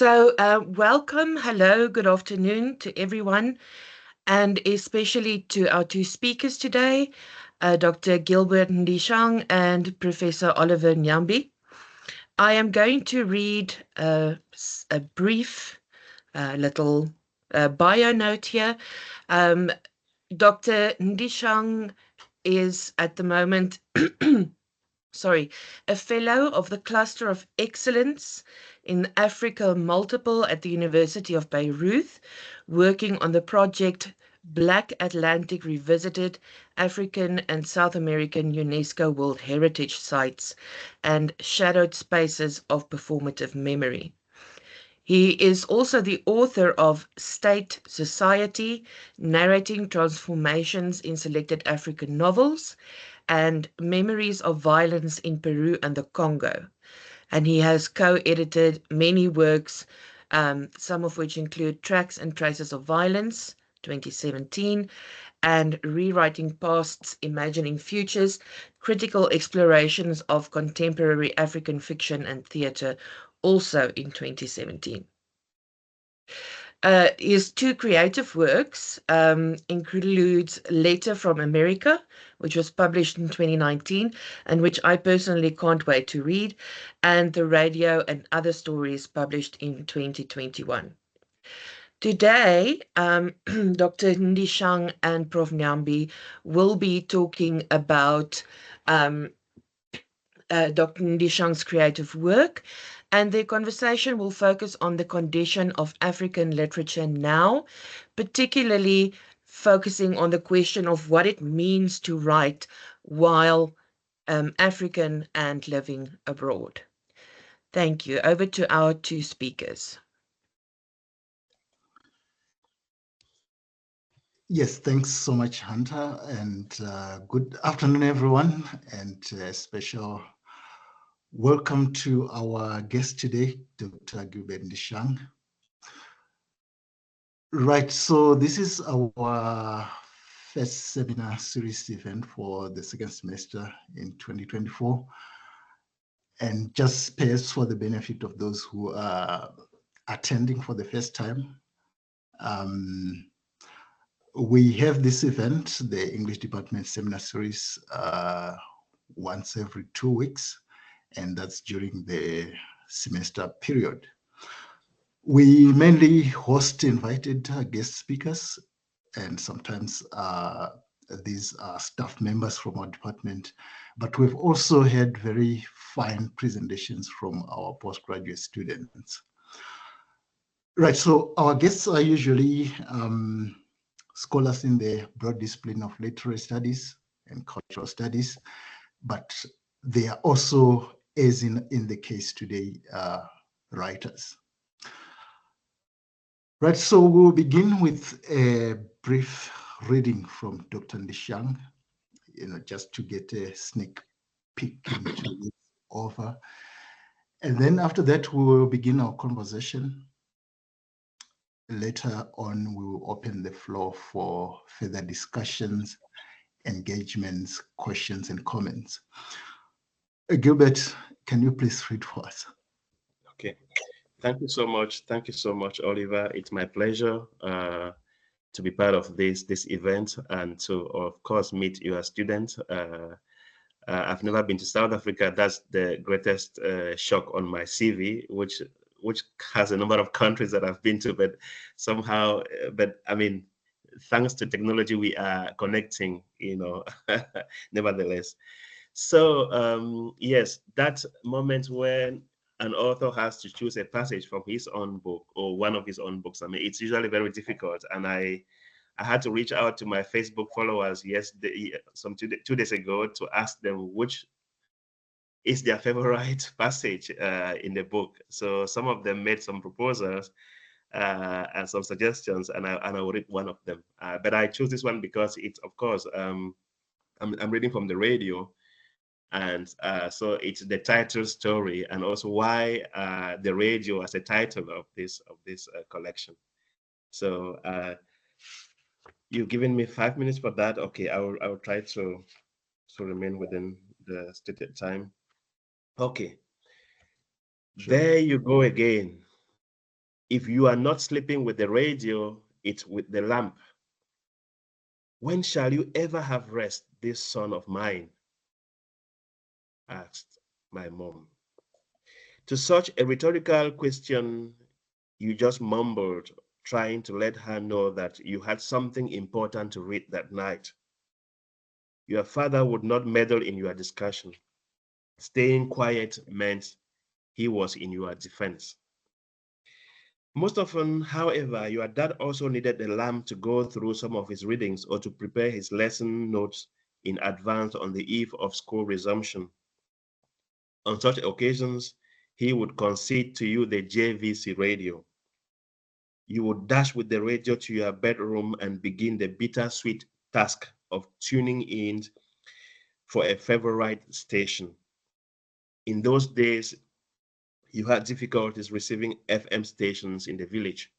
Welcome, hello, good afternoon to everyone, and especially to our two speakers today, Dr. Gilbert Ndi-Shang and Professor Oliver Nyambi. I am going to read a brief little bio note here. Um, Dr. Ndi-Shang is at the moment a fellow of the Cluster of Excellence in Africa Multiple at the University of Bayreuth, working on the project Black Atlantic Revisited African and South American UNESCO World Heritage Sites and Shadowed Spaces of Performative Memory. He is also the author of State Society, Narrating Transformations in Selected African Novels, and Memories of Violence in Peru and the Congo. And he has co-edited many works, some of which include Tracks and Traces of Violence, 2017, and Rewriting Pasts, Imagining Futures, Critical Explorations of Contemporary African Fiction and Theatre, also in 2017. His two creative works includes Letter from America, which was published in 2019 and which I personally can't wait to read, and The Radio and Other Stories, published in 2021. Today, Dr. Ndi-Shang and Prof Nyambi will be talking about Dr. Ndi-Shang's creative work, and their conversation will focus on the condition of African literature now, particularly focusing on the question of what it means to write while African and living abroad. Thank you. Over to our two speakers. Yes, thanks so much, Hunter, and good afternoon, everyone, and a special welcome to our guest today, Dr. Gilbert Ndi-Shang. Right, so this is our first seminar series event for the second semester in 2024. And just space for the benefit of those who are attending for the first time. We have this event, the English Department Seminar Series, once every 2 weeks, and that's during the semester period. We mainly host invited guest speakers, and sometimes these are staff members from our department, but we've also had very fine presentations from our postgraduate students. Right, so our guests are usually scholars in the broad discipline of literary studies and cultural studies, but they are also, as in the case today, writers. Right, so we'll begin with a brief reading from Dr. Ndi-Shang, just to get a sneak peek into his author. And then after that, we will begin our conversation. Later on, we will open the floor for further discussions, engagements, questions, and comments. Gilbert, can you please read for us? Okay. Thank you so much. Thank you so much, Oliver. It's my pleasure to be part of this event and to, of course, meet your students. I've never been to South Africa. That's the greatest shock on my CV, which has a number of countries that I've been to, but somehow, I mean, thanks to technology, we are connecting, nevertheless. So yes, that moment when an author has to choose a passage from his own book or one of his own books, I mean, it's usually very difficult. And I had to reach out to my Facebook followers 2 days ago to ask them which is their favorite passage in the book. So some of them made some proposals and some suggestions, and I will read one of them. But I chose this one because it's, of course, I'm reading from the radio, and so it's the title story, and also why the radio as a title of this collection. So you've given me 5 minutes for that. Okay, I will try to remain within the stated time. Okay. Sure. There you go again. If you are not sleeping with the radio, it's with the lamp. When shall you ever have rest, this son of mine? Asked my mom. To such a rhetorical question, you just mumbled, trying to let her know that you had something important to read that night. Your father would not meddle in your discussion. Staying quiet meant he was in your defense. Most often, however, your dad also needed the lamb to go through some of his readings or to prepare his lesson notes in advance on the eve of school resumption. On such occasions, he would concede to you the JVC radio. You would dash with the radio to your bedroom and begin the bittersweet task of tuning in for a favorite station. In those days, you had difficulties receiving FM stations in the village.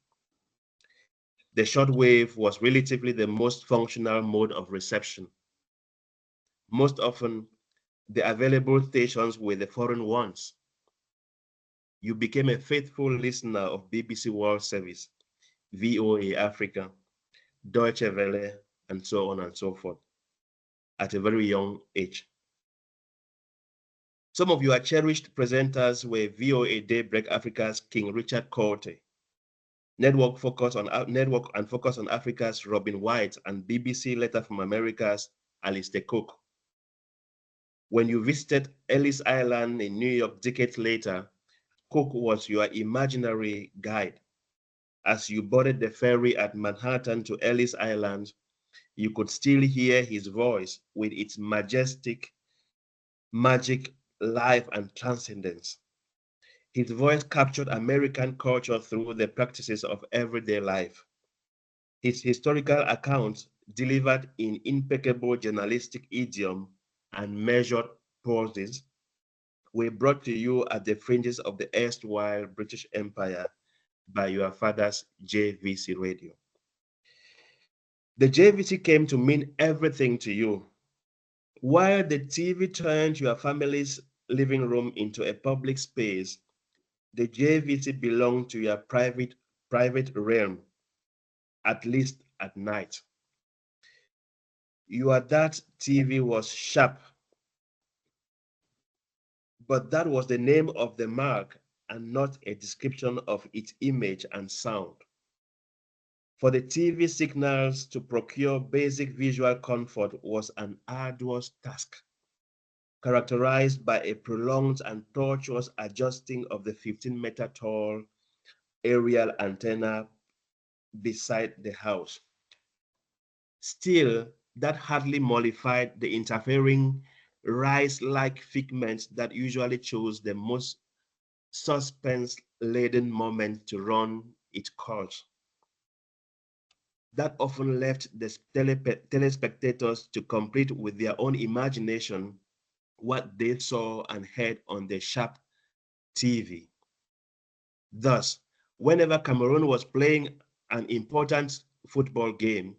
The shortwave was relatively the most functional mode of reception. Most often, the available stations were the foreign ones. You became a faithful listener of BBC World Service, VOA Africa, Deutsche Welle, and so on and so forth, at a very young age. Some of your cherished presenters were VOA Daybreak Africa's King Richard Corte, Network and Focus on Africa's Robin White, and BBC Letter from America's Alistair Cook. When you visited Ellis Island in New York decades later, Cook was your imaginary guide. As you boarded the ferry at Manhattan to Ellis Island, you could still hear his voice with its majestic magic, life, and transcendence. His voice captured American culture through the practices of everyday life. His historical accounts, delivered in impeccable journalistic idiom and measured pauses, were brought to you at the fringes of the erstwhile British Empire by your father's JVC radio. The JVC came to mean everything to you. While the TV turned your family's living room into a public space, the JVC belonged to your private realm, at least at night. Your dad's TV was sharp, but that was the name of the mark and not a description of its image and sound. For the TV signals to procure basic visual comfort was an arduous task, characterized by a prolonged and tortuous adjusting of the 15-meter tall aerial antenna beside the house. Still, that hardly mollified the interfering rice-like figments that usually chose the most suspense-laden moment to run its course. That often left the telespectators to complete with their own imagination what they saw and heard on the sharp TV. Thus, whenever Cameroon was playing an important football game,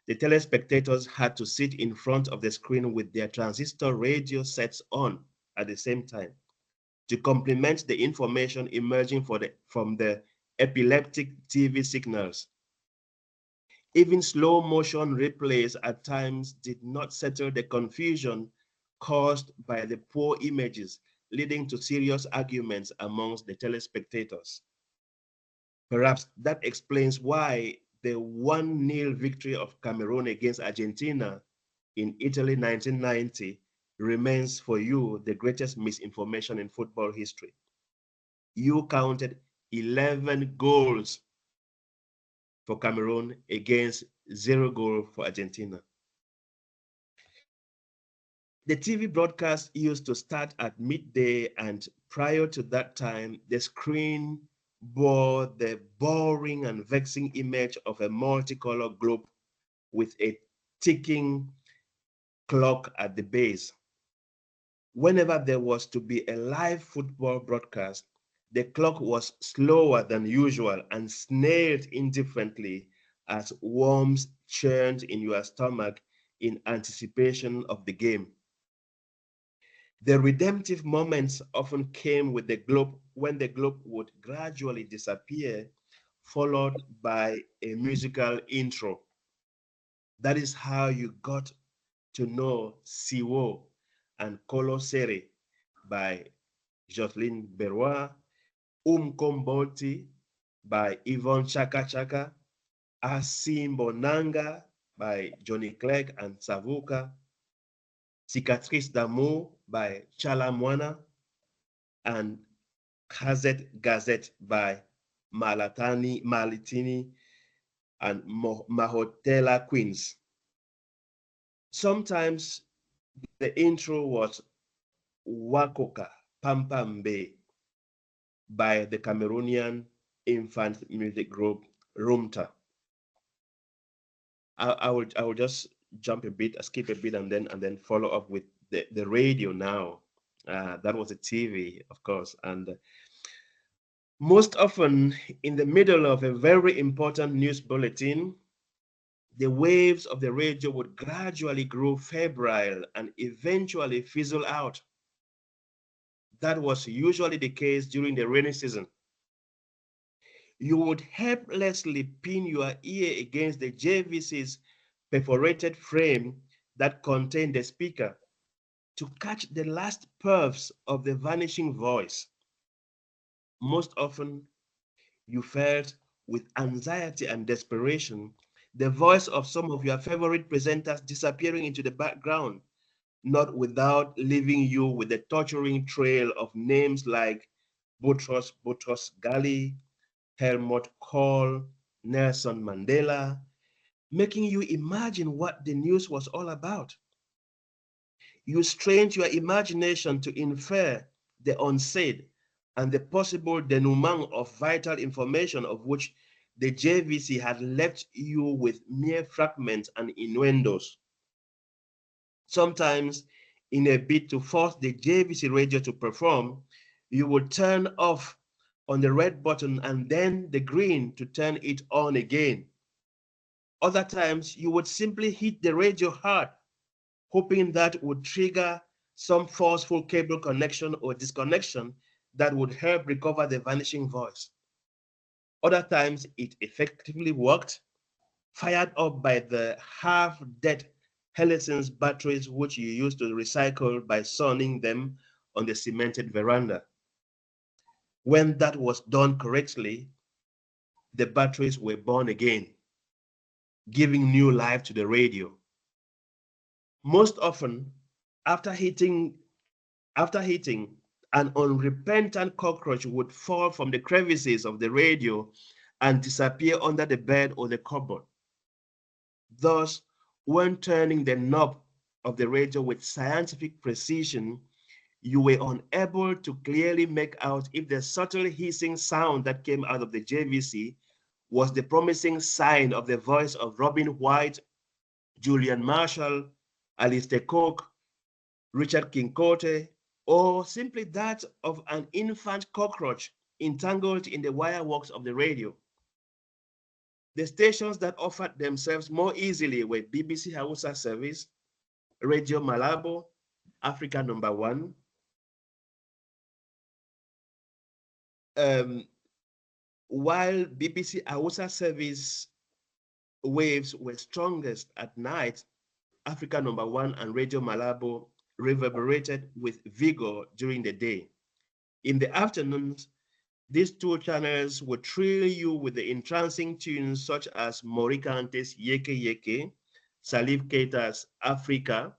the telespectators had to sit in front of the screen with their transistor radio sets on at the same time to complement the information emerging from the epileptic TV signals. Even slow motion replays at times did not settle the confusion caused by the poor images, leading to serious arguments amongst the telespectators. Perhaps that explains why the 1-0 victory of Cameroon against Argentina in Italy 1990 remains for you the greatest misinformation in football history. You counted 11 goals for Cameroon against 0 goal for Argentina. The TV broadcast used to start at midday, and prior to that time, the screen bore the boring and vexing image of a multicolor globe with a ticking clock at the base. Whenever there was to be a live football broadcast, the clock was slower than usual and snailed indifferently as worms churned in your stomach in anticipation of the game. The redemptive moments often came with the globe when the globe would gradually disappear followed by a musical intro. That is how you got to know Siwo and Kolo Sere by Jocelyn Berois, Komboti by Yvonne Chaka Chaka, Asimbo Nanga by Johnny Clegg and Savuka, Cicatrice d'Amour by Chala Mwana, and Gazette by Malitini and Mahotela Queens. Sometimes the intro was Wakoka Pampambe by the Cameroonian infant music group Rumta. I will just jump a bit, skip a bit, and then follow up with the radio now. That was a TV, of course, and most often in the middle of a very important news bulletin, the waves of the radio would gradually grow febrile and eventually fizzle out. That was usually the case during the rainy season. You would helplessly pin your ear against the JVC's perforated frame that contained the speaker to catch the last puffs of the vanishing voice. Most often, you felt with anxiety and desperation the voice of some of your favorite presenters disappearing into the background, not without leaving you with a torturing trail of names like Boutros Ghali, Helmut Kohl, Nelson Mandela, making you imagine what the news was all about. You strained your imagination to infer the unsaid and the possible denouement of vital information of which the JVC had left you with mere fragments and innuendos. Sometimes, in a bid to force the JVC radio to perform, you would turn off on the red button and then the green to turn it on again. Other times, you would simply hit the radio hard, hoping that would trigger some forceful cable connection or disconnection that would help recover the vanishing voice. Other times, it effectively worked, fired up by the half-dead Helsin's batteries, which you used to recycle by sunning them on the cemented veranda. When that was done correctly, the batteries were born again, giving new life to the radio. Most often, after hitting, an unrepentant cockroach would fall from the crevices of the radio and disappear under the bed or the cupboard. Thus, when turning the knob of the radio with scientific precision, you were unable to clearly make out if the subtle hissing sound that came out of the JVC was the promising sign of the voice of Robin White, Julian Marshall, Alistair Cook, Richard Kinkote, or simply that of an infant cockroach entangled in the wireworks of the radio. The stations that offered themselves more easily were BBC Hausa Service, Radio Malabo, Africa Number 1, while BBC Hausa Service waves were strongest at night, Africa Number 1 and Radio Malabo reverberated with vigor during the day. In the afternoons, these two channels would thrill you with the entrancing tunes such as Morikante's Yeke Yeke, Salif Keita's Africa,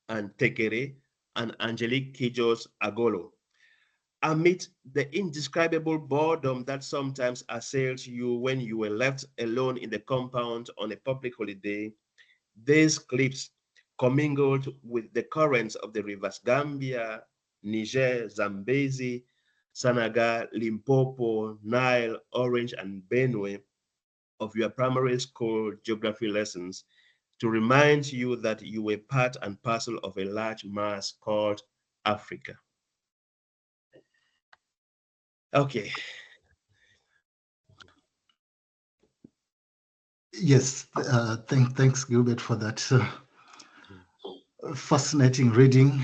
and Tekere, and Angelique Kidjo's Agolo. Amid the indescribable boredom that sometimes assailed you when you were left alone in the compound on a public holiday, these clips commingled with the currents of the rivers Gambia, Niger, Zambezi, Senegal, Limpopo, Nile, Orange, and Benue of your primary school geography lessons to remind you that you were part and parcel of a large mass called Africa. Okay. Yes, thanks, Gilbert, for that fascinating reading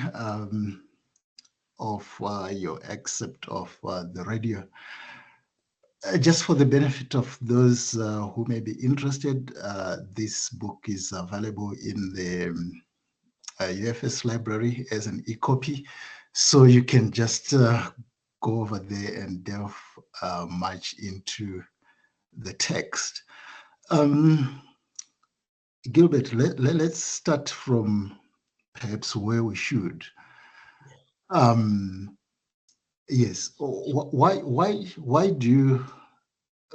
of your excerpt of the radio. Just for the benefit of those who may be interested, this book is available in the UFS library as an e-copy. So you can just go over there and delve much into the text. Gilbert, let's start from perhaps where we should. Yes, why do you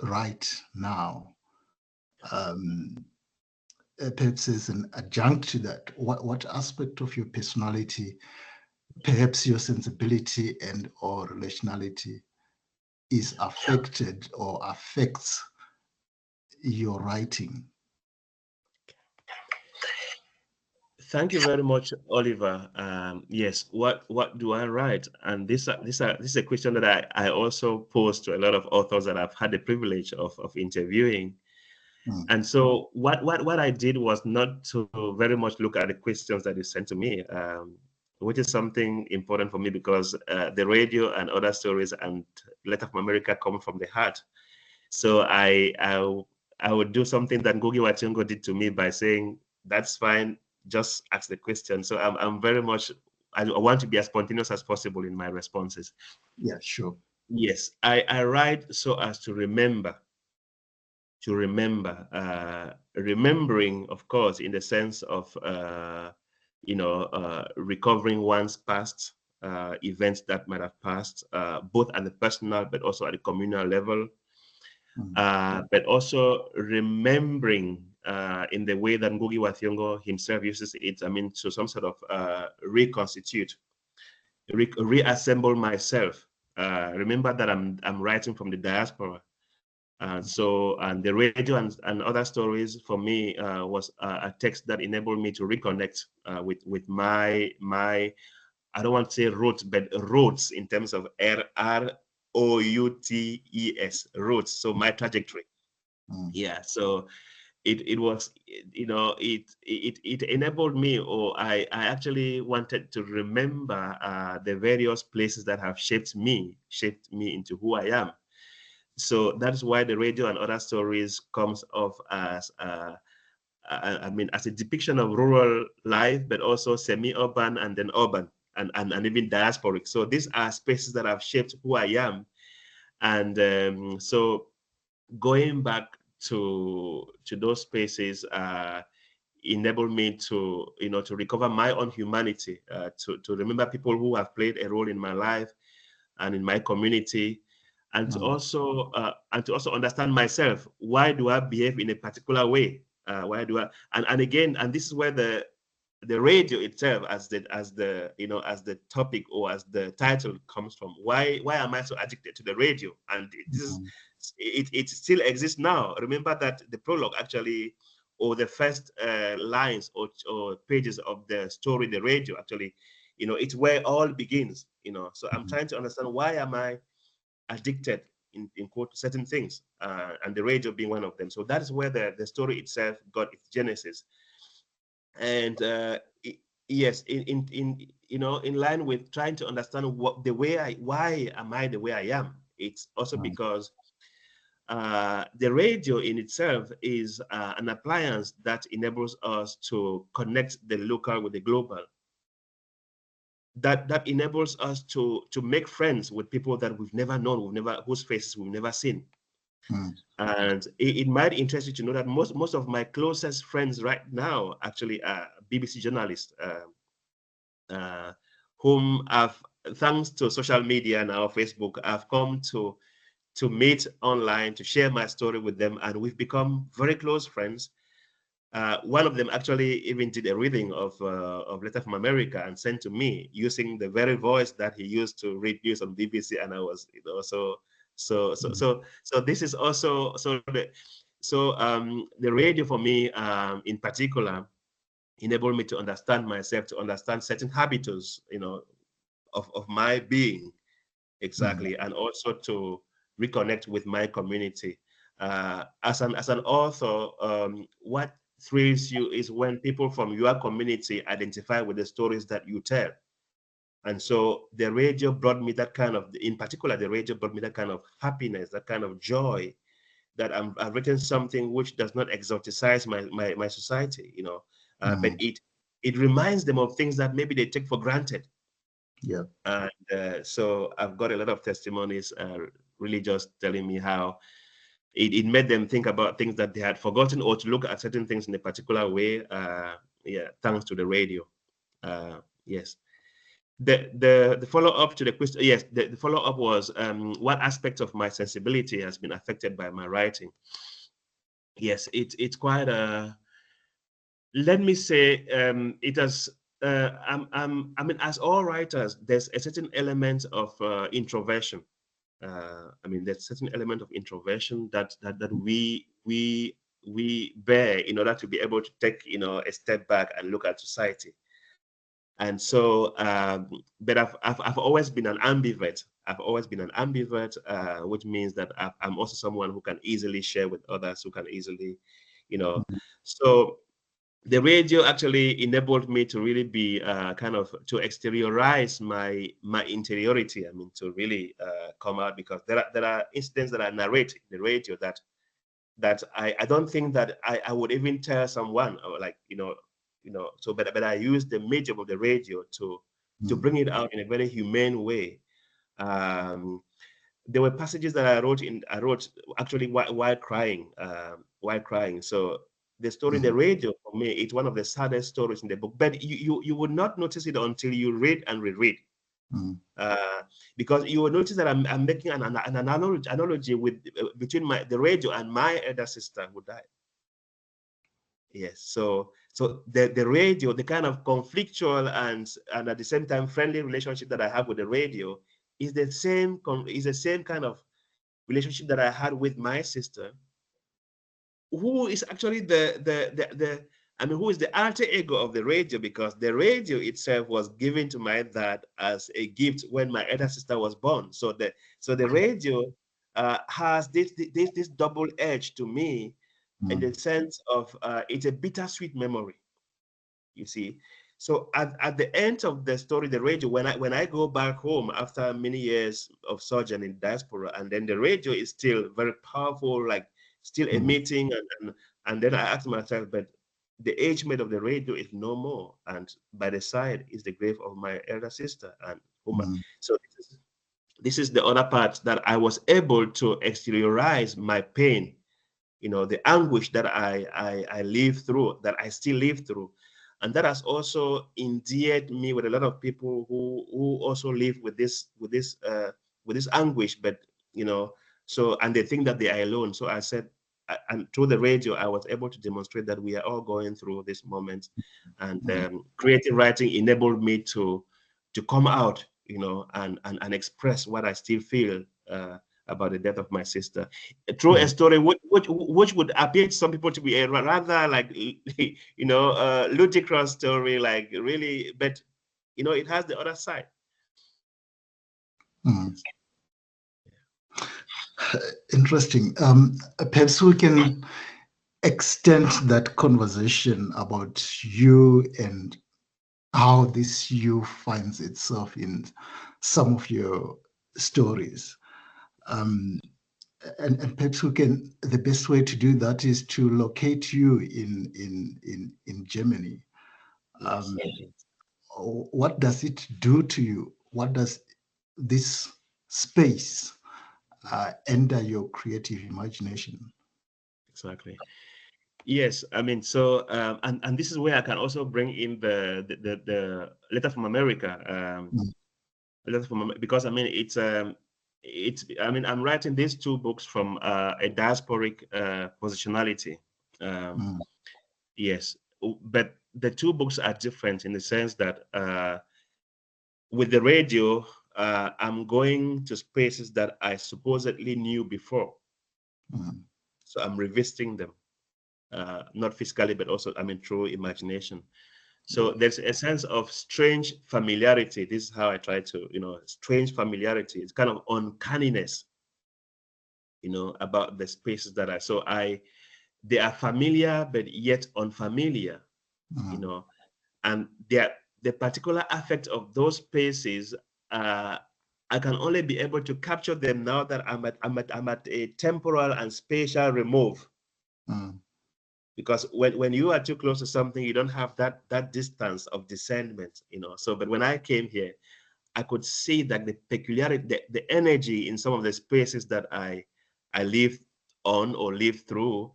write now? Perhaps as an adjunct to that, what aspect of your personality, perhaps your sensibility and or relationality, is affected or affects your writing? Thank you very much, Oliver. Yes, what do I write? And this is a question that I also pose to a lot of authors that I've had the privilege of interviewing. And so what I did was not to very much look at the questions that you sent to me, which is something important for me because the radio and other stories and Letter from America come from the heart. So I would do something that Ngugi wa Thiong'o did to me by saying, "That's fine, just ask the question." So I'm very much, I want to be as spontaneous as possible in my responses. Yeah, sure. Yes, I write so as to remember. Remembering, of course, in the sense of recovering one's past events that might have passed, both at the personal but also at the communal level, but also remembering in the way that Ngugi wa Thiong'o himself uses it. I mean, to some sort of reconstitute, reassemble myself. Remember that I'm writing from the diaspora. And the radio and other stories for me was a text that enabled me to reconnect with my I don't want to say roots, but roots in terms of ROUTES, roots. So my trajectory. Yeah. So it was, it enabled me, or I actually wanted to remember the various places that have shaped me into who I am. So that's why the radio and other stories comes off as as a depiction of rural life, but also semi-urban and then urban and even diasporic. So these are spaces that have shaped who I am. And so going back to those spaces enabled me to, to recover my own humanity, to remember people who have played a role in my life and in my community, and to also understand myself. Why do I behave in a particular way? Why do I? And again, and this is where the radio itself, as the topic or as the title comes from. Why am I so addicted to the radio? And this is it still exists now. Remember that the prologue actually, or the first lines or pages of the story, the radio actually, it's where all begins. So I'm trying to understand, why am I addicted in quote certain things, and the radio being one of them. So that is where the story itself got its genesis. And yes, in line with trying to understand why am I the way I am. It's also because the radio in itself is an appliance that enables us to connect the local with the global. That enables us to make friends with people that we've never known, whose faces we've never seen. And it might interest you to know that most of my closest friends right now actually are BBC journalists, whom I've, thanks to social media now, Facebook, I've come to meet online, to share my story with them, and we've become very close friends. One of them actually even did a reading of Letter from America and sent to me using the very voice that he used to read news on BBC, and I was, so this is also the radio for me in particular enabled me to understand myself, to understand certain habitus, of my being, exactly, and also to reconnect with my community. As an author, what thrills you is when people from your community identify with the stories that you tell. And so the radio brought me that kind of, in particular, the radio brought me that kind of happiness, that kind of joy, that I've written something which does not exoticize my society, you know, but it reminds them of things that maybe they take for granted. Yeah. And so I've got a lot of testimonies really just telling me how it made them think about things that they had forgotten, or to look at certain things in a particular way. Yeah, thanks to the radio. Yes. The follow-up to the question, yes, the follow-up was what aspect of my sensibility has been affected by my writing? Yes, it's quite a, let me say, it has, I mean, as all writers, there's a certain element of introversion. I mean, there's a certain element of introversion that we bear in order to be able to take, you know, a step back and look at society. And so, but I've always been an ambivert. I've always been an ambivert, which means that I'm also someone who can easily share with others, who can easily, you know. So the radio actually enabled me to really be kind of to exteriorize my interiority. I mean, to really come out, because there are incidents that I narrate in the radio that I don't think that I would even tell someone, or like, you know. So but I use the medium of the radio to bring it out in a very humane way. There were passages that I wrote actually while crying, So the story, the radio, for me, it's one of the saddest stories in the book, but you would not notice it until you read and reread. Because you will notice that I'm making an analogy with between the radio and my elder sister who died. Yes, so the radio, the kind of conflictual and at the same time friendly relationship that I have with the radio is the same kind of relationship that I had with my sister, who is actually who is the alter ego of the radio, because the radio itself was given to my dad as a gift when my elder sister was born. So the radio has this double edge to me, in the sense of it's a bittersweet memory, you see. So at the end of the story, the radio, when I go back home after many years of sojourn in diaspora, and then the radio is still very powerful, like still emitting, and then I ask myself, but the age mate of the radio is no more, and by the side is the grave of my elder sister, and so this is the other part that I was able to exteriorize my pain, you know, the anguish that I live through, that I still live through. And that has also endeared me with a lot of people who also live with this anguish, but, you know, so, and they think that they are alone. So I said, and through the radio, I was able to demonstrate that we are all going through this moment, and creative writing enabled me to come out, you know, and express what I still feel about the death of my sister, through a story which would appear to some people to be a rather, like, you know, ludicrous story, like, really, but, you know, it has the other side. Interesting. Perhaps we can extend that conversation about you and how this you finds itself in some of your stories. And perhaps we can, the best way to do that is to locate you in Germany. What does it do to you? What does this space enter your creative imagination? Exactly. Yes, I mean, so and this is where I can also bring in the letter from America, because I mean it's I mean, I'm writing these two books from a diasporic positionality. Yes, but the two books are different in the sense that with the radio, I'm going to spaces that I supposedly knew before. So I'm revisiting them, not physically, but also, I mean, through imagination. So there's a sense of strange familiarity. This is how I try to, you know, strange familiarity. It's kind of uncanniness, you know, about the spaces that they are familiar, but yet unfamiliar, you know, and the particular effect of those spaces, I can only be able to capture them now that I'm at a temporal and spatial remove. Because when you are too close to something, you don't have that distance of discernment, you know. So, but when I came here, I could see that the peculiarity, the energy in some of the spaces that I live on or live through.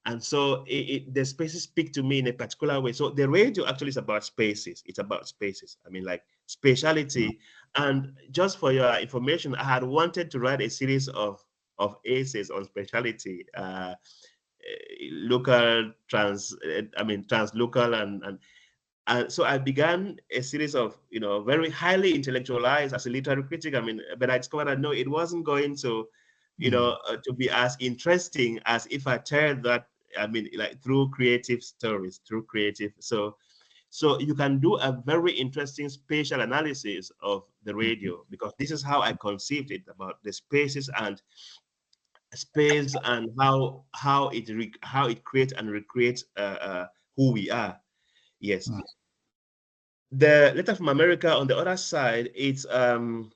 And so the spaces speak to me in a particular way. So the radio actually is about spaces. It's about spaces. I mean, like spatiality. And just for your information, I had wanted to write a series of essays on spatiality, local, translocal, and so I began a series of, you know, very highly intellectualized as a literary critic. I mean, but I discovered that no, it wasn't going to, you know, to be as interesting as if I turned that, I mean, like through creative stories, through creative. So you can do a very interesting spatial analysis of the radio, because this is how I conceived it, about the spaces and space and how it creates and recreates who we are. Yes. The Letter from America, on the other side, it's that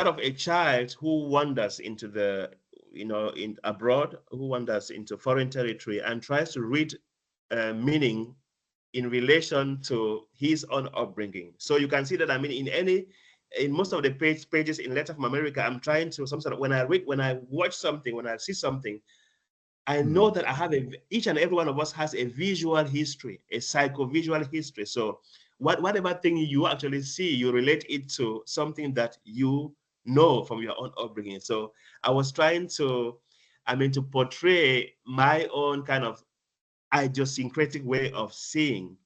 of a child who wanders into the, you know, in abroad, who wanders into foreign territory and tries to read meaning in relation to his own upbringing. So you can see that, I mean, in most of the pages in Letter from America, I'm trying to when I watch something, when I see something, I know that I have each and every one of us has a visual history, a psycho-visual history. So whatever thing you actually see, you relate it to something that you know from your own upbringing. So I was trying to, I mean, to portray my own kind of idiosyncratic way of seeing,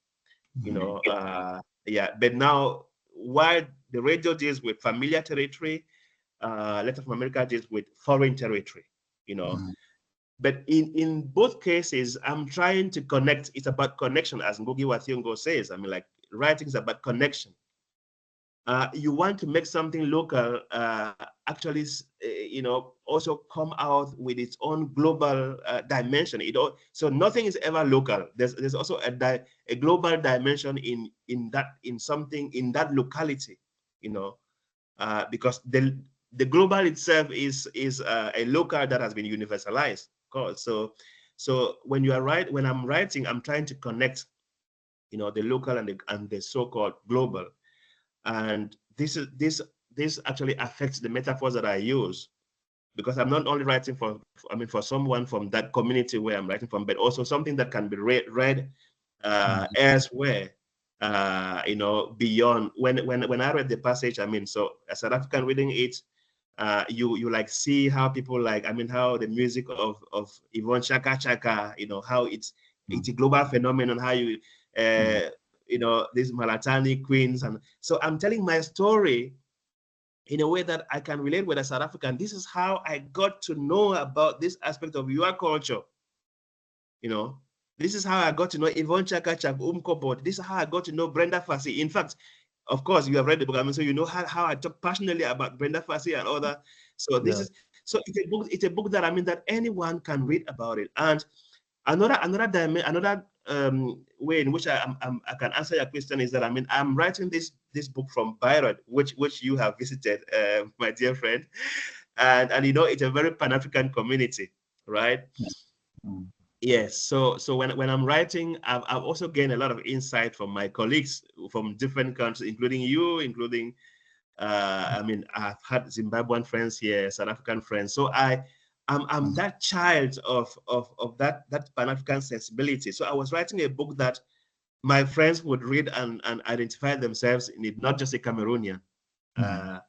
you know, yeah. But now, while the radio deals with familiar territory, Letter from America deals with foreign territory, you know. But in both cases, I'm trying to connect. It's about connection, as Ngugi wa Thiong'o says. I mean, like, writing is about connection. You want to make something local, actually, you know, also come out with its own global dimension. So nothing is ever local. There's also a global dimension in that locality, you know, because the global itself is a local that has been universalized. So when I'm writing, I'm trying to connect, you know, the local and the so-called global, and this actually affects the metaphors that I use, because I'm not only writing for someone from that community where I'm writing from, but also something that can be read elsewhere, you know, beyond. When I read the passage, I mean, so as South African reading it, you like see how people like, I mean, how the music of Yvonne Chaka Chaka, you know, how it's a global phenomenon, how you you know, these Malatani queens. And so I'm telling my story in a way that I can relate with a South African. This is how I got to know about this aspect of your culture, you know. This is how I got to know Yvonne Chaka Chaka, Umkobot. This is how I got to know Brenda Fassie. In fact, of course, you have read the book, I mean, so you know how I talk passionately about Brenda Fassie and other. So this is, so it's a book that, I mean, that anyone can read about it. And another way in which I can answer your question is that, I mean, I'm writing this book from Bayreuth, which you have visited, my dear friend, and you know, it's a very Pan-African community, right? Yes. So when I'm writing, I've also gained a lot of insight from my colleagues from different countries, including you, including I mean, I've had Zimbabwean friends here, South African friends. So I'm that child of that Pan-African sensibility. So I was writing a book that my friends would read and identify themselves in it, not just a Cameroonian. Yeah.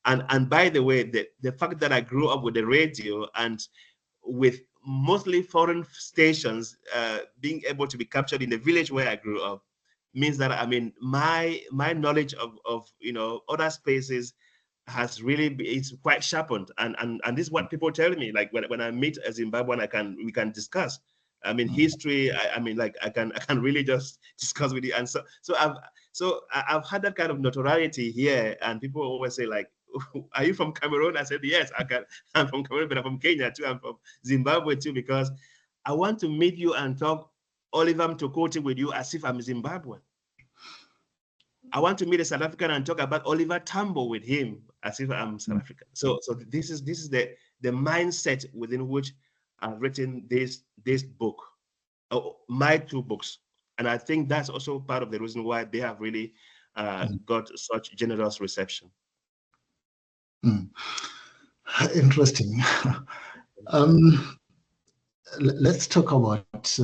And by the way, the fact that I grew up with the radio and with mostly foreign stations being able to be captured in the village where I grew up means that, I mean, my knowledge of you know, other spaces has really it's quite sharpened, and this is what people tell me, like when I meet a Zimbabwean, we can discuss, I mean, history. I mean, like I can really just discuss with you. And so I've had that kind of notoriety here, and people always say, like, are you from Cameroon? I said, yes, I'm from Cameroon, but I'm from Kenya too. I'm from Zimbabwe too, because I want to meet you and talk Oliver Mtokoti with you as if I'm Zimbabwean. I want to meet a South African and talk about Oliver Tambo with him as if I'm South African. So this is the mindset within which I've written this book, my two books, and I think that's also part of the reason why they have really got such generous reception. Interesting. Let's talk about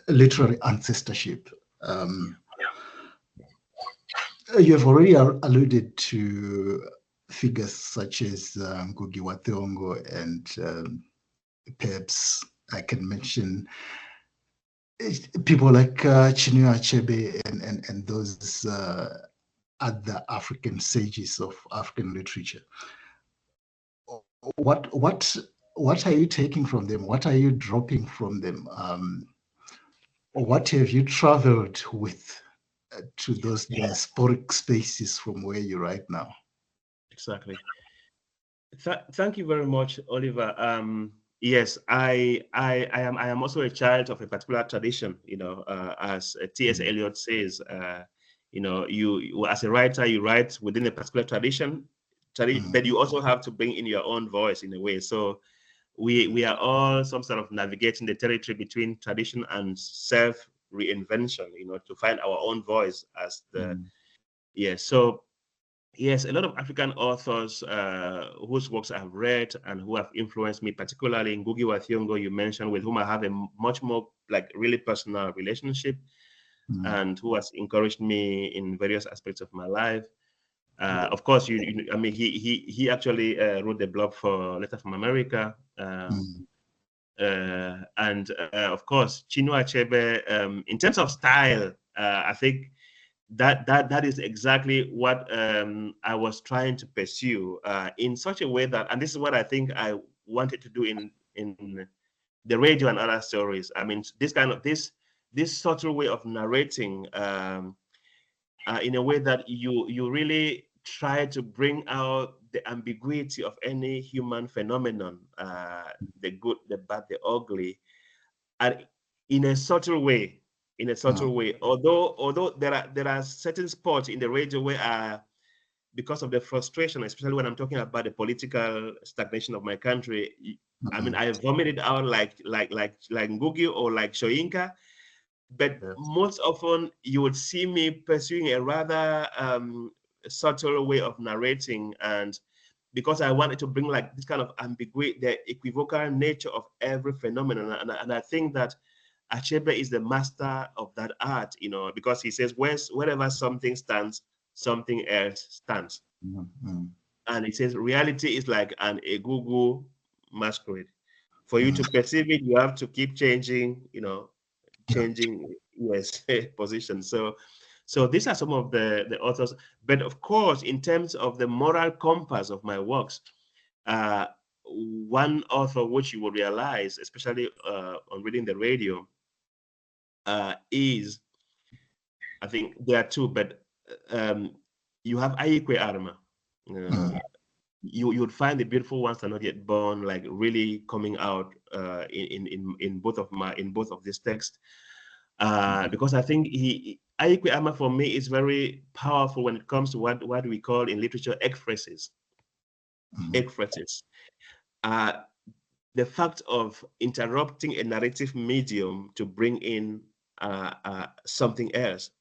literary ancestorship. You have already alluded to figures such as Ngugi wa Thiong'o, and perhaps I can mention people like Chinua Achebe and those other African sages of African literature. What are you taking from them? What are you dropping from them? What have you traveled with to those diasporic spaces from where you're right now? Exactly. Thank you very much, Oliver. Yes, I am also a child of a particular tradition. As T.S. Eliot says, you as a writer, you write within a particular tradition, but you also have to bring in your own voice in a way. So we are all some sort of navigating the territory between tradition and self reinvention, to find our own voice as the So yes, a lot of African authors whose works I have read and who have influenced me, particularly Ngugi wa Thiong'o, you mentioned, with whom I have a much more really personal relationship, and who has encouraged me in various aspects of my life. Of course, he actually wrote the blog for Letter from America, and of course, Chinua Achebe. In terms of style, I think that is exactly what I was trying to pursue in such a way that, and this is what I think I wanted to do in the radio and other stories. I mean, this subtle way of narrating in a way that you really try to bring out the ambiguity of any human phenomenon, the good, the bad, the ugly, and in a subtle way. Although there are certain spots in the radio where because of the frustration, especially when I'm talking about the political stagnation of my country, I mean, I vomited out like Ngugi or like Shoyinka, but most often you would see me pursuing a rather subtle way of narrating, and because I wanted to bring like this kind of ambiguity, the equivocal nature of every phenomenon, and I think that Achebe is the master of that art, because he says, wherever something stands, something else stands. And he says reality is like an egugu masquerade. For you to perceive it, you have to keep changing, changing position. So these are some of the authors. But of course, in terms of the moral compass of my works, one author which you will realize, especially on reading the radio, is, I think there are two, but you have Ayikwe Arma. You would find the beautiful ones are not yet born, like really coming out in both of these texts, because I think Ayikwe Arma for me is very powerful when it comes to what we call in literature ekphrases. Ekphrases. The fact of interrupting a narrative medium to bring in something else.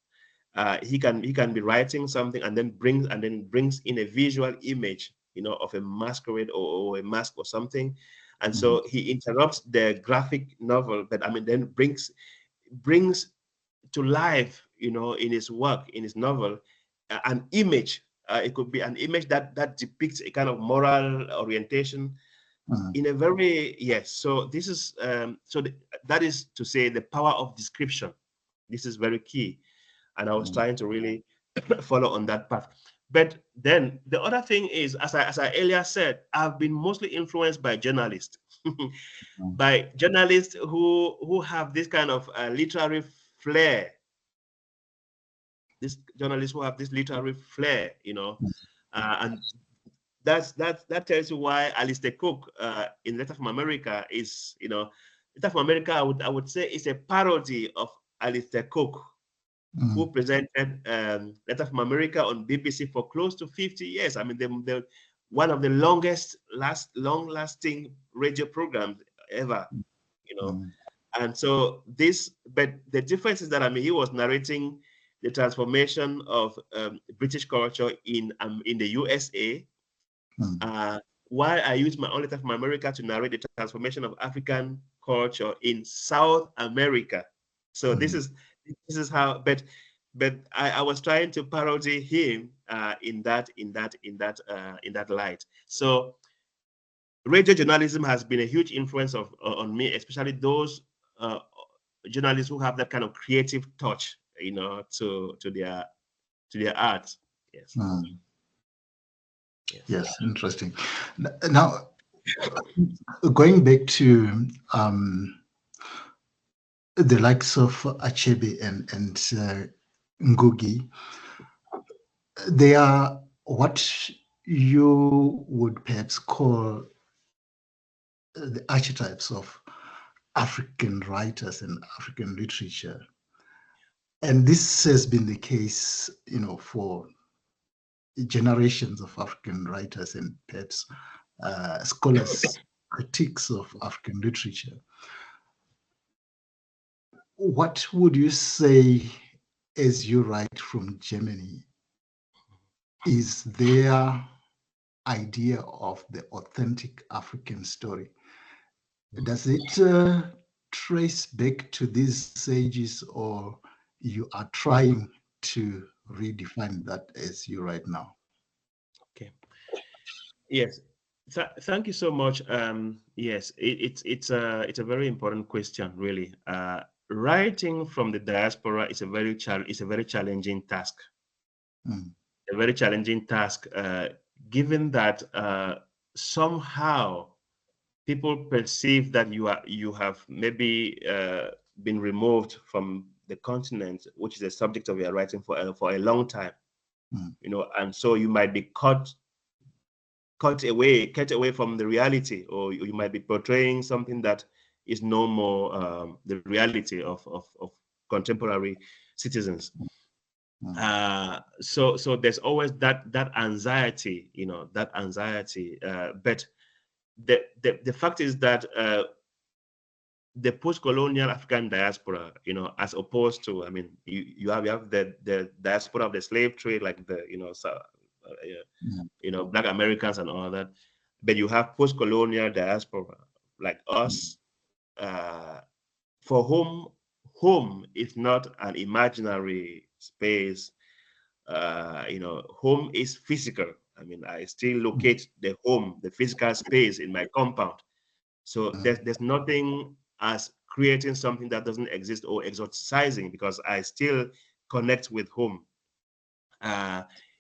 He can be writing something and then brings in a visual image, of a masquerade or a mask or something, and so he interrupts the graphic novel, but then brings to life, in his work, in his novel, an image. It could be an image that depicts a kind of moral orientation. In a very so this is that is to say the power of description. This is very key, and I was trying to really follow on that path. But then the other thing is, as I earlier said, I've been mostly influenced by journalists, by journalists who have this kind of literary flair. These journalists who have this literary flair, and that tells you why Alistair Cook in Letter from America is, Letter from America, I would say, is a parody of Alistair Cook, who presented Letter from America on BBC for close to 50 years. I mean, the one of the long-lasting radio programs ever, you know. And so but the difference is that, I mean, he was narrating the transformation of British culture in the USA, while I used my own Letter from America to narrate the transformation of African culture in South America. So this is how, but I was trying to parody him in that light. So radio journalism has been a huge influence on me, especially those journalists who have that kind of creative touch, you know, to their art. Yes. Yes, interesting. Now, going back to the likes of Achebe and Ngugi, they are what you would perhaps call the archetypes of African writers and African literature. And this has been the case, you know, for generations of African writers and perhaps scholars, critiques of African literature. What would you say, as you write from Germany, is their idea of the authentic African story? Does it trace back to these sages, or you are trying to redefine that as you write now? Okay. Yes. Thank you so much. Yes, it's a very important question, really. Writing from the diaspora is a very challenging task. A very challenging task, given that somehow people perceive that you have maybe been removed from the continent, which is the subject of your writing for a long time, you know, and so you might be cut away from the reality, or you might be portraying something that is no more the reality of contemporary citizens. So there's always that anxiety, you know, but the fact is that the post-colonial African diaspora, you know, as opposed to, I mean, you have the diaspora of the slave trade, like the, you know, you know, Black Americans and all that, but you have post-colonial diaspora like us, for whom home is not an imaginary space. You know, home is physical. I mean, I still locate the home, the physical space in my compound. So there's nothing as creating something that doesn't exist or exoticizing, because I still connect with home.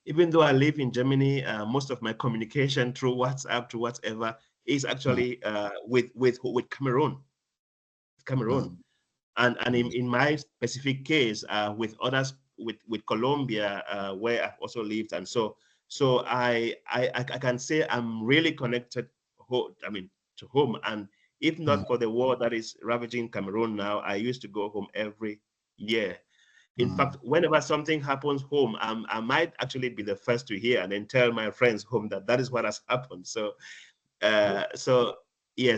Even though I live in Germany, most of my communication through WhatsApp, to whatever, is actually with Cameroon. And in my specific case, with others, with Colombia, where I've also lived, and so I can say I'm really connected. To home, and if not for the war that is ravaging Cameroon now, I used to go home every year. In fact, whenever something happens home, I might actually be the first to hear and then tell my friends home that is what has happened. So, so in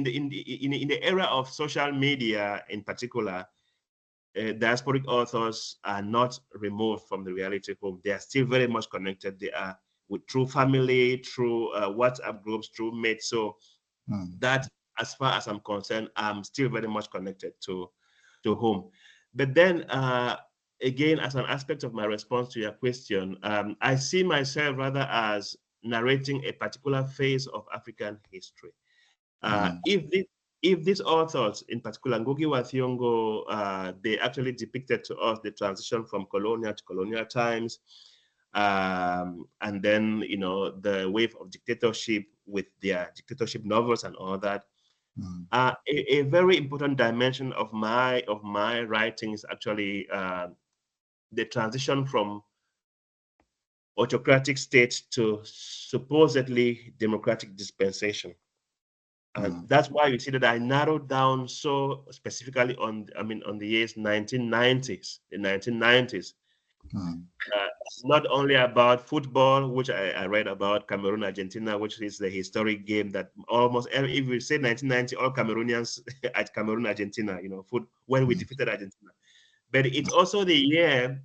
the era of social media in particular, diasporic authors are not removed from the reality home. They are still very much connected. They are through family, through WhatsApp groups, through mates. So that, as far as I'm concerned, I'm still very much connected to home. But then again, as an aspect of my response to your question, I see myself rather as narrating a particular phase of African history. If these authors, in particular Ngugi wa Thiong'o, they actually depicted to us the transition from colonial to colonial times, and then, you know, the wave of dictatorship with their dictatorship novels and all that. A very important dimension of my writing is actually the transition from autocratic state to supposedly democratic dispensation. And that's why you see that I narrowed down so specifically on, on the years 1990s, the 1990s. It's not only about football, which I read about Cameroon, Argentina, which is the historic game that almost every, if we say 1990, all Cameroonians at Cameroon, Argentina, when we defeated Argentina. But it's also the year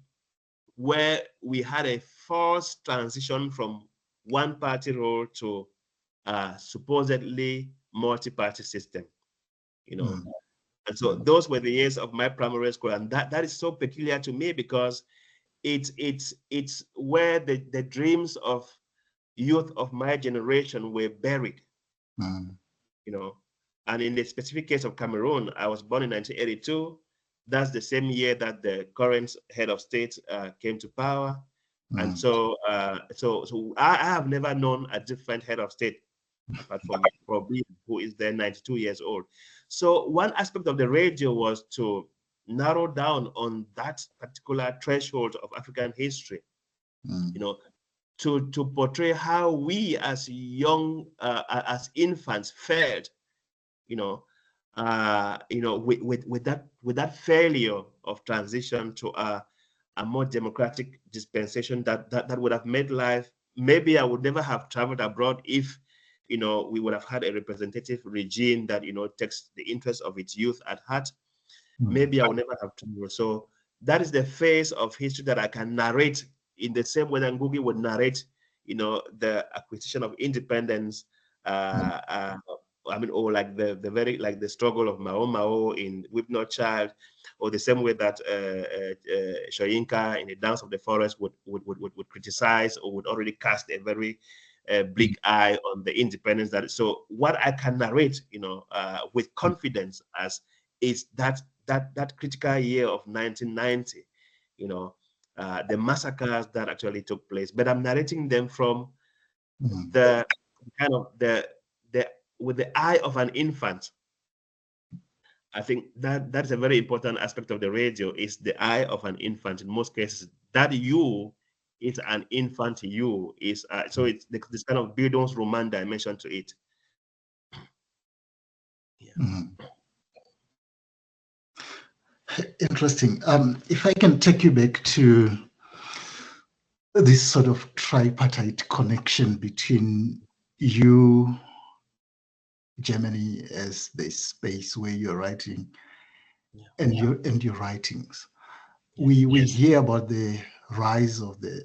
where we had a forced transition from one party rule to supposedly multi-party system, And so those were the years of my primary school, and that is so peculiar to me because it's where the dreams of youth of my generation were buried, And in the specific case of Cameroon, I was born in 1982. That's the same year that the current head of state came to power, and so I have never known a different head of state apart from Robbie, who is then 92 years old. So one aspect of the radio was to narrow down on that particular threshold of African history, to portray how we as young, as infants fared, with that failure of transition to a more democratic dispensation that would have made life. Maybe I would never have traveled abroad if we would have had a representative regime that takes the interests of its youth at heart. Maybe I would never have traveled. So that is the phase of history that I can narrate in the same way that Ngugi would narrate, the acquisition of independence. Or like the struggle of Mao Mao in Weep Not Child, or the same way that Shoyinka in the Dance of the Forest would criticize or would already cast a very bleak eye on the independence. So what I can narrate, with confidence as is that critical year of 1990, the massacres that actually took place. But I'm narrating them from the kind of the with the eye of an infant. I think that's a very important aspect of the radio, is the eye of an infant. In most cases, that you is an infant. You is so it's this kind of Bildungsroman dimension to it. Interesting. If I can take you back to this sort of tripartite connection between you, Germany as the space where you're writing, and your writings. We hear about the rise of the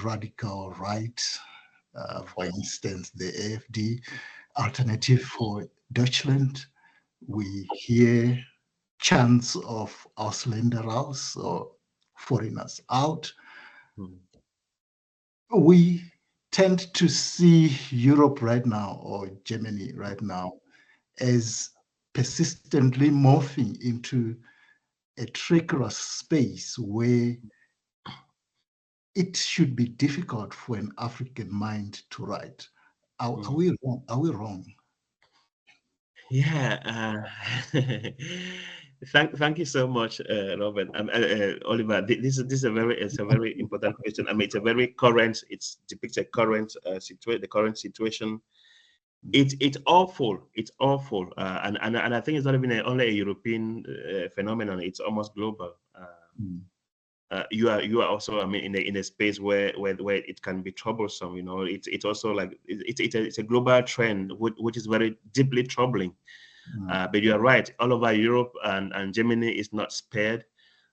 radical right, for instance, the AfD, Alternative for Deutschland. We hear chants of Ausländer raus, or foreigners out. We tend to see Europe right now, or Germany right now, as persistently morphing into a treacherous space where it should be difficult for an African mind to write. Are we wrong? Are we wrong? Yeah. Thank you so much, Robert. Oliver, this is a very important question. It's a very current. It depicts a current situation. The current situation. It's awful. It's awful. And I think it's not even only a European phenomenon. It's almost global. You are also, in a space where it can be troublesome. It's also like it's a global trend which is very deeply troubling. But you are right. All over Europe and Germany is not spared.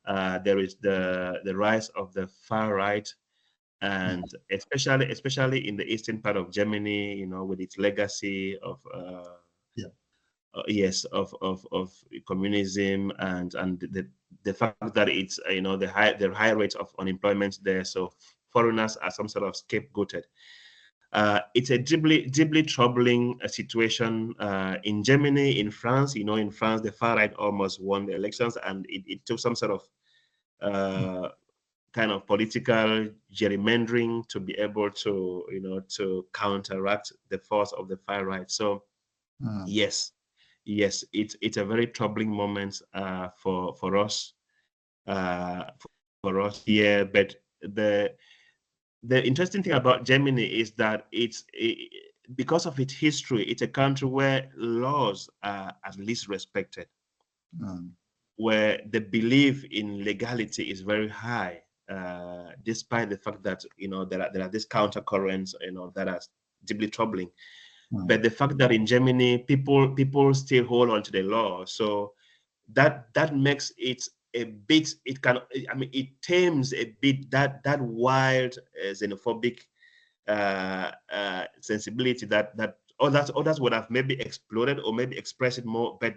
There is the rise of the far right, and especially in the eastern part of Germany, with its legacy of of communism and the fact that it's the high rate of unemployment there. So foreigners are some sort of scapegoated. It's a deeply troubling situation in Germany, in France. In France, the far right almost won the elections, and it took some sort of kind of political gerrymandering to be able to to counteract the force of the far right. So yes, it's a very troubling moment for us here. But the interesting thing about Germany is that because of its history, it's a country where laws are at least respected, where the belief in legality is very high, despite the fact that there are these counter-currents that are deeply troubling. But the fact that in Germany people still hold on to the law, so that makes it a bit, it tames a bit that wild xenophobic sensibility that others would have maybe exploded or maybe expressed it more, but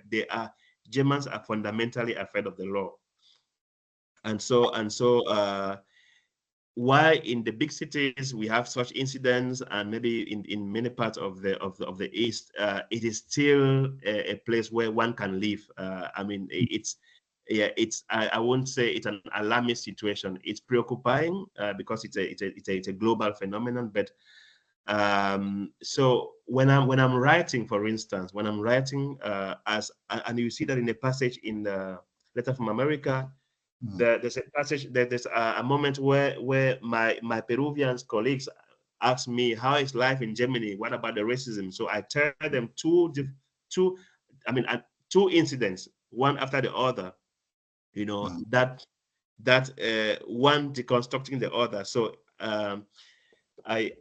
Germans are fundamentally afraid of the law. And so why in the big cities we have such incidents, and maybe in many parts of the East, it is still a place where one can live. I won't say it's an alarmist situation. It's preoccupying because it's a global phenomenon. But so when I'm writing, for instance, and you see that in a passage in the Letter from America, there's a passage, there's a moment where my Peruvian colleagues ask me, how is life in Germany? What about the racism? So I tell them two incidents, one after the other, that one deconstructing the other. So I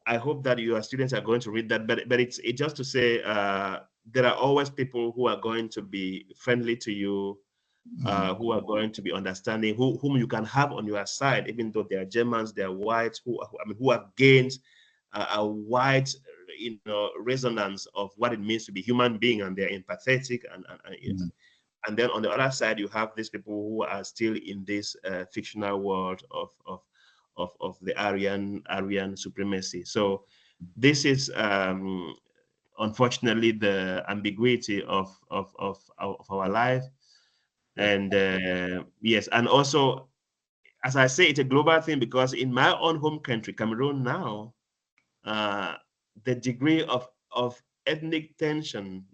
hope that your students are going to read that, but it's just to say there are always people who are going to be friendly to you, who are going to be understanding, whom you can have on your side, even though they are Germans, they are whites, who have gained a wide, resonance of what it means to be human being, and they're empathetic, and then on the other side you have these people who are still in this fictional world of the Aryan supremacy. So this is unfortunately the ambiguity of our life. And yes, and also, as I say, it's a global thing, because in my own home country, Cameroon, now, the degree of ethnic tension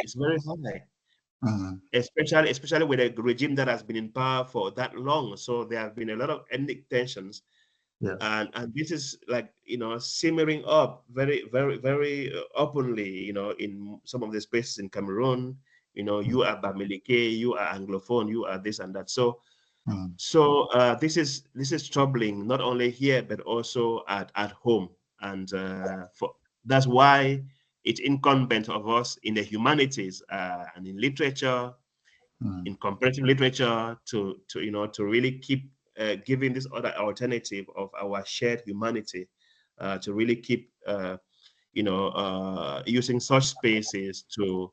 is very high, especially with a regime that has been in power for that long. So there have been a lot of ethnic tensions, and this is like simmering up very, very, very openly. In some of the spaces in Cameroon. You are Bamileke, you are Anglophone, you are this and that. So this is troubling, not only here but also at home, and that's why it's incumbent of us in the humanities and in literature, in comparative literature, to really keep giving this other alternative of our shared humanity, to really keep using such spaces to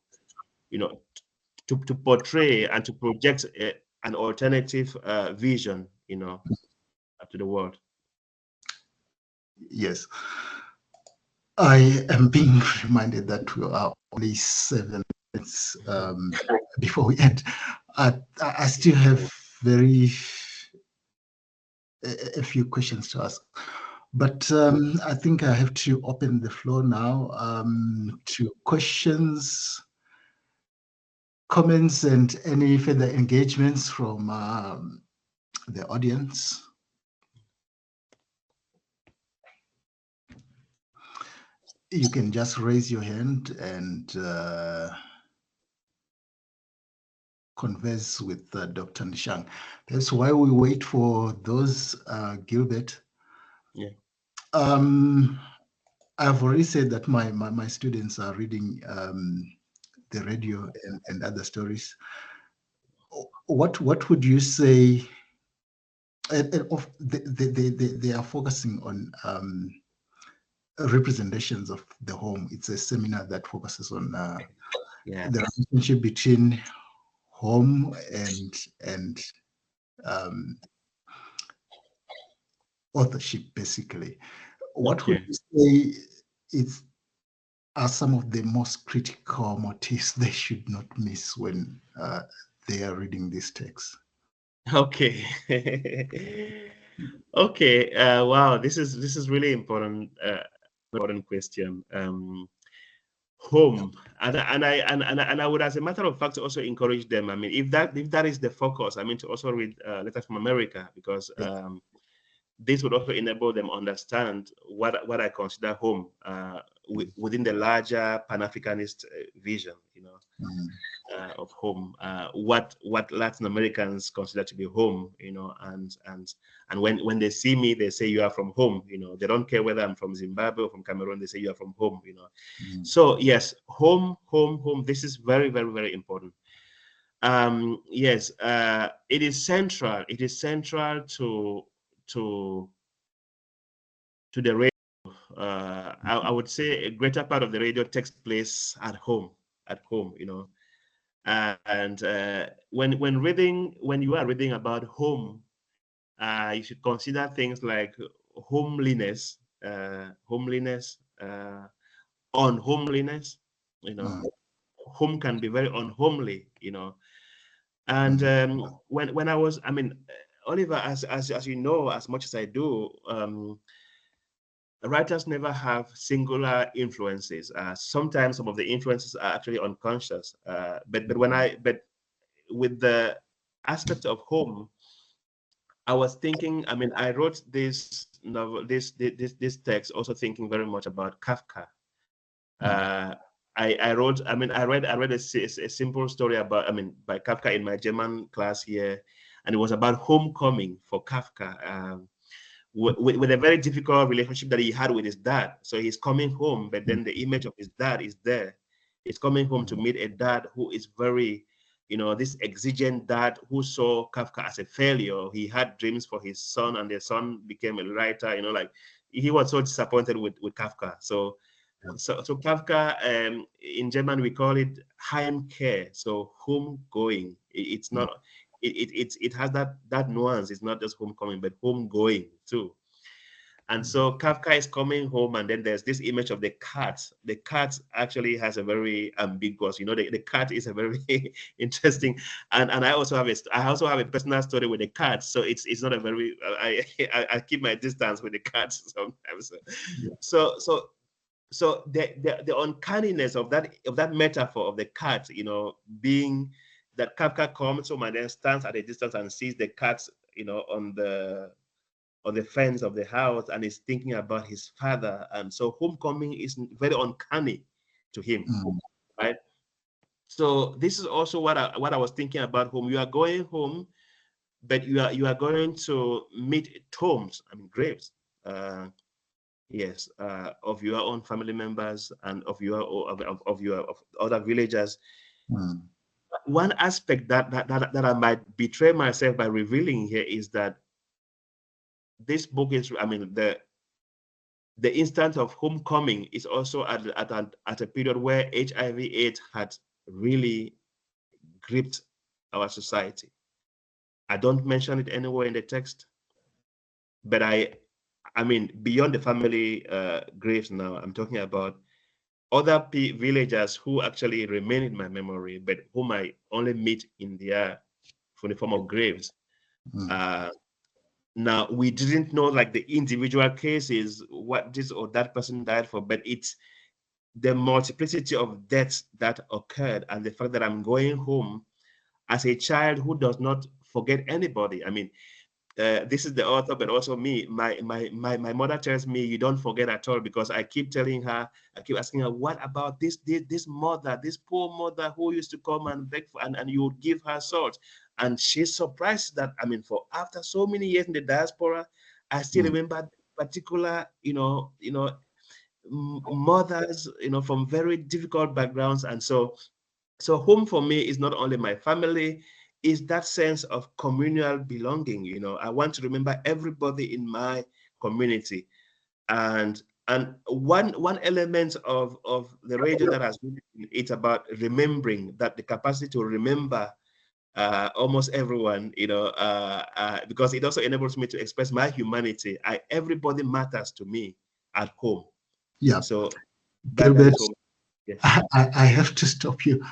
to portray and to project an alternative vision, to the world. Yes. I am being reminded that we are only 7 minutes before we end. I still have a few questions to ask, but I think I have to open the floor now to questions, comments, and any further engagements from the audience. You can just raise your hand and converse with Dr. Ndi-Shang. That's why we wait for those, Gilbert. Yeah. I've already said that my students are reading the radio and other stories. What would you say? They are focusing on representations of the home. It's a seminar that focuses on the relationship between home and authorship, basically. What would you say are some of the most critical motifs they should not miss when they are reading this text? Okay. Okay. Wow. This is really important. Important question. Home, and I would, as a matter of fact, also encourage them. I mean, if that is the focus, I mean, to also read Letters from America, because this would also enable them understand what I consider home within the larger Pan-Africanist vision, of home. What Latin Americans consider to be home, and when they see me, they say you are from home. They don't care whether I'm from Zimbabwe or from Cameroon. They say you are from home. So yes, home. This is very, very, very important. Yes, it is central. It is central to the radio. I would say a greater part of the radio takes place at home. And when you are reading about home, you should consider things like homeliness, unhomeliness. Home can be very unhomely, And when I was, Oliver, as you know, as much as I do, writers never have singular influences. Sometimes some of the influences are actually unconscious. But with the aspect of home, I was thinking. I wrote this novel, this text, also thinking very much about Kafka. I read a simple story about, by Kafka in my German class here, and it was about homecoming for Kafka. With a very difficult relationship that he had with his dad. So he's coming home, but then the image of his dad is there. He's coming home to meet a dad who is very, this exigent dad who saw Kafka as a failure. He had dreams for his son, and their son became a writer. Like he was so disappointed with Kafka. So Kafka, in German we call it Heimkehr, so homegoing. It's not. It has that nuance. It's not just homecoming, but homegoing too. And so Kafka is coming home, and then there's this image of the cat. The cat actually has a very ambiguous. The cat is a very interesting. And I also have a personal story with the cat. So it's not a very. I keep my distance with the cat sometimes. So the uncanniness of that metaphor of the cat, being that Kafka comes home and then stands at a distance and sees the cat, on the fence of the house, and is thinking about his father. And so homecoming is very uncanny to him, right? So this is also what I was thinking about home. You are going home, but you are going to meet tombs, graves. Yes, of your own family members and of other villagers. One aspect that I might betray myself by revealing here is that this book is, the instance of homecoming is also at a period where HIV/AIDS had really gripped our society. I don't mention it anywhere in the text, but beyond the family graves now, I'm talking about other villagers who actually remain in my memory, but whom I only meet in the form of graves. Now, we didn't know like the individual cases, what this or that person died for, but it's the multiplicity of deaths that occurred, and the fact that I'm going home as a child who does not forget anybody. This is the author, but also me. My mother tells me, you don't forget at all, because I keep telling her, I keep asking her, what about this mother, this poor mother who used to come and beg for, and you would give her salt. And she's surprised that, for after so many years in the diaspora, I still remember particular, mothers, from very difficult backgrounds. And so home for me is not only my family, is that sense of communal belonging. I want to remember everybody in my community. And one element of the radio that has been, it's about remembering, that the capacity to remember almost everyone, because it also enables me to express my humanity. Everybody matters to me at home. Yeah. So Gilbert, yes. I have to stop you.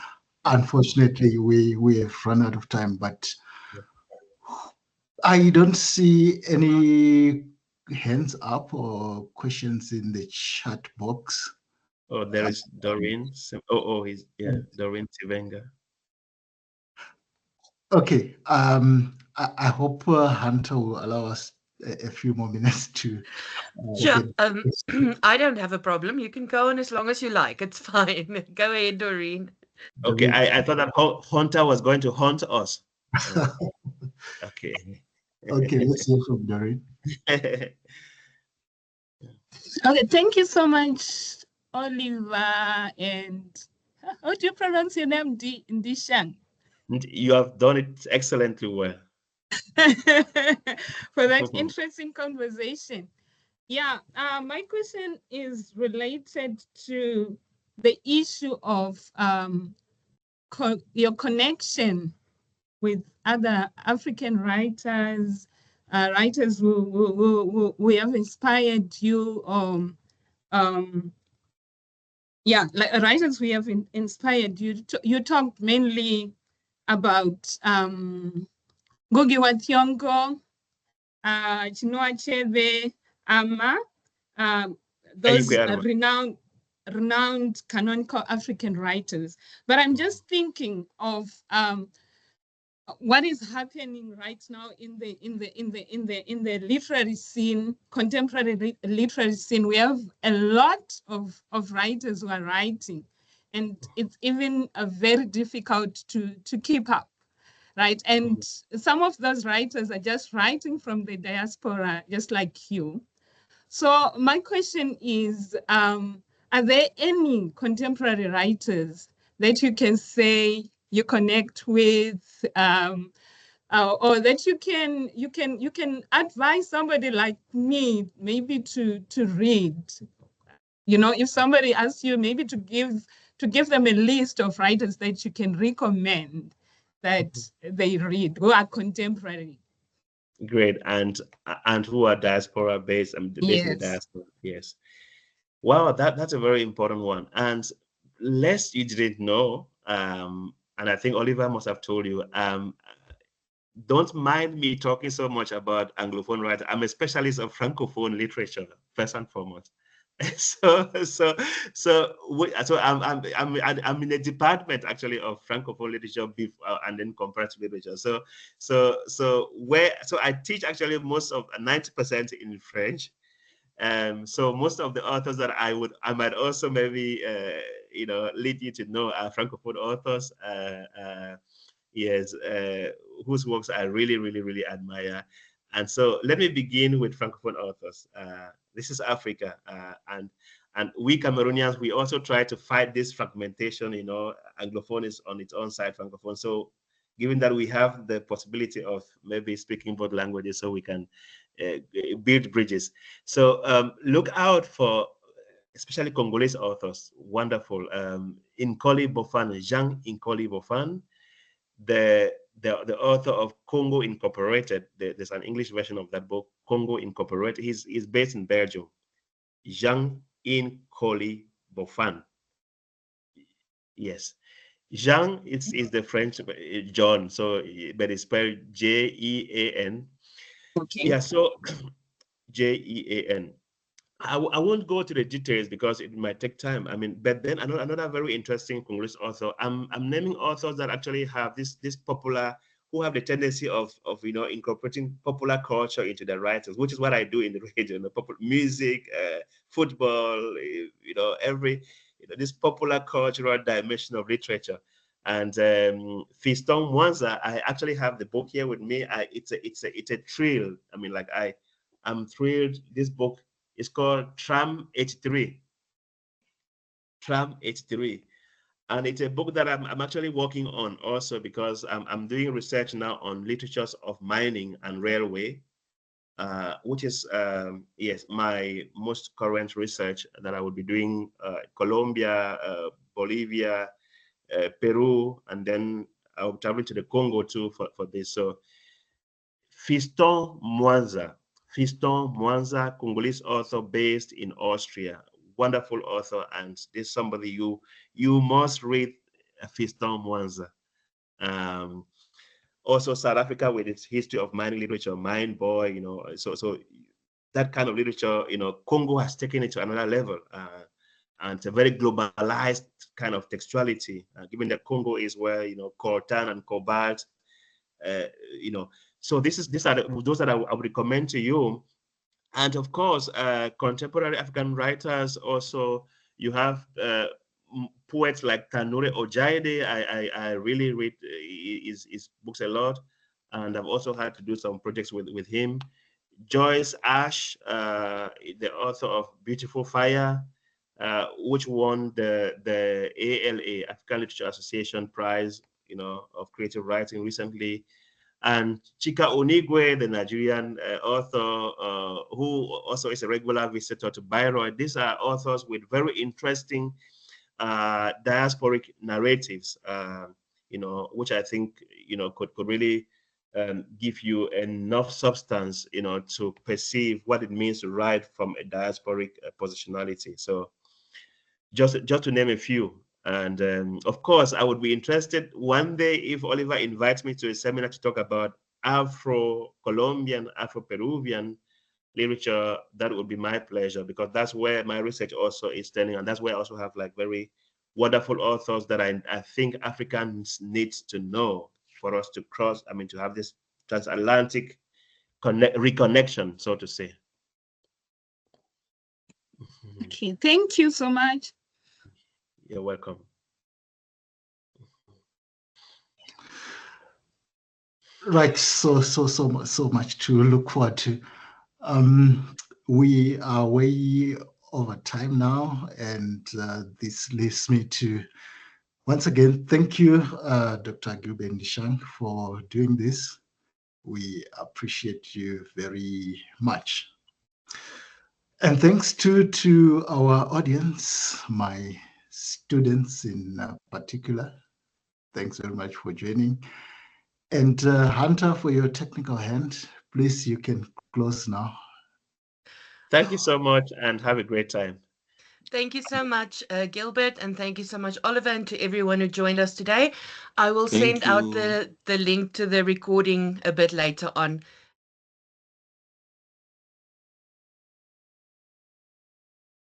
Unfortunately, we have run out of time, but I don't see any hands up or questions in the chat box. Oh, there is Doreen. Doreen Tivenga. Okay. I hope Hunter will allow us a few more minutes to Sure. get. I don't have a problem. You can go on as long as you like. It's fine. Go ahead, Doreen. Okay, I thought that Hunter was going to hunt us. Okay. Okay, let's hear from Doreen. Okay, thank you so much, Oliver. And how do you pronounce your name? Ndi-Shang. You have done it excellently well. For that interesting conversation. Yeah, my question is related to the issue of your connection with other African writers, writers who have inspired you, yeah, like writers who have inspired you. You talked mainly about Ngugi wa Thiong'o, Chinua Achebe, Ama, those renowned canonical African writers. But I'm just thinking of what is happening right now in the literary scene, contemporary literary scene. We have a lot of writers who are writing, and it's even very difficult to keep up, right? And some of those writers are just writing from the diaspora, just like you. So my question is, are there any contemporary writers that you can say you connect with, or that you can advise somebody like me maybe to read? You know, if somebody asks you maybe to give them a list of writers that you can recommend that they read who are contemporary. Great, and who are diaspora based and based in the diaspora. Yes. Wow, that's a very important one. And lest you didn't know, and I think Oliver must have told you, don't mind me talking so much about Anglophone writers. I'm a specialist of Francophone literature, first and foremost. So I'm in a department actually of Francophone literature and then comparative literature. So I teach actually most of 90% in French. So most of the authors that I might also maybe lead you to know are Francophone authors. Yes, whose works I really, really, really admire. And so let me begin with Francophone authors. This is Africa, and we Cameroonians, we also try to fight this fragmentation. You know, Anglophone is on its own side, Francophone. So given that we have the possibility of maybe speaking both languages, so we can build bridges. So look out for especially Congolese authors. Wonderful. Nkoli Bofan, Jean Nkoli Bofan, the author of Congo Incorporated. There's an English version of that book, Congo Incorporated. He's based in Belgium. Jean Nkoli Bofan. Yes. Jean is the French John, so but it's spelled Jean. Okay. Yeah, so Jean. I won't go to the details because it might take time. I mean, but then another very interesting Congolese author. I'm naming authors that actually have this popular, who have the tendency of incorporating popular culture into their writings, which is what I do in the radio. Popular music, football, this popular cultural dimension of literature. And Fiston Mwanza, I actually have the book here with me. It's a thrill. I mean, like I'm thrilled. This book is called Tram 83. Tram 83. And it's a book that I'm actually working on also because I'm doing research now on literatures of mining and railway, which is, yes, my most current research that I will be doing Colombia, Bolivia, Peru, and then I'll travel to the Congo too for this. So Fiston Mwanza, Congolese author based in Austria, wonderful author, and this is somebody you must read, Fiston Mwanza. Also South Africa with its history of mining literature, Mine Boy, so that kind of literature, Congo has taken it to another level, and it's a very globalized kind of textuality, given that Congo is where coltan and cobalt, So these are those that I would recommend to you. And of course, contemporary African writers also, you have poets like Tanure Ojaide. I really read his books a lot, and I've also had to do some projects with him. Joyce Ash, the author of Beautiful Fire, which won the ALA, African Literature Association Prize, of creative writing recently. And Chika Onigwe, the Nigerian author, who also is a regular visitor to Bayreuth. These are authors with very interesting diasporic narratives, which I think, could really give you enough substance, to perceive what it means to write from a diasporic positionality. So just to name a few. And of course, I would be interested one day if Oliver invites me to a seminar to talk about Afro-Colombian, Afro-Peruvian literature. That would be my pleasure, because that's where my research also is turning, and that's where I also have like very wonderful authors that I think Africans need to know for us to to have this transatlantic reconnection, so to say. Okay, thank you so much. You're welcome. Right, so much to look forward to. We are way over time now, and this leads me to once again thank you, Dr. Gilbert Ndi-Shang, for doing this. We appreciate you very much. And thanks to our audience, my students in particular. Thanks very much for joining. And Hunter, for your technical hand, please, you can close now. Thank you so much, and have a great time. Thank you so much, Gilbert, and thank you so much, Oliver, and to everyone who joined us today. I will send out the link to the recording a bit later on.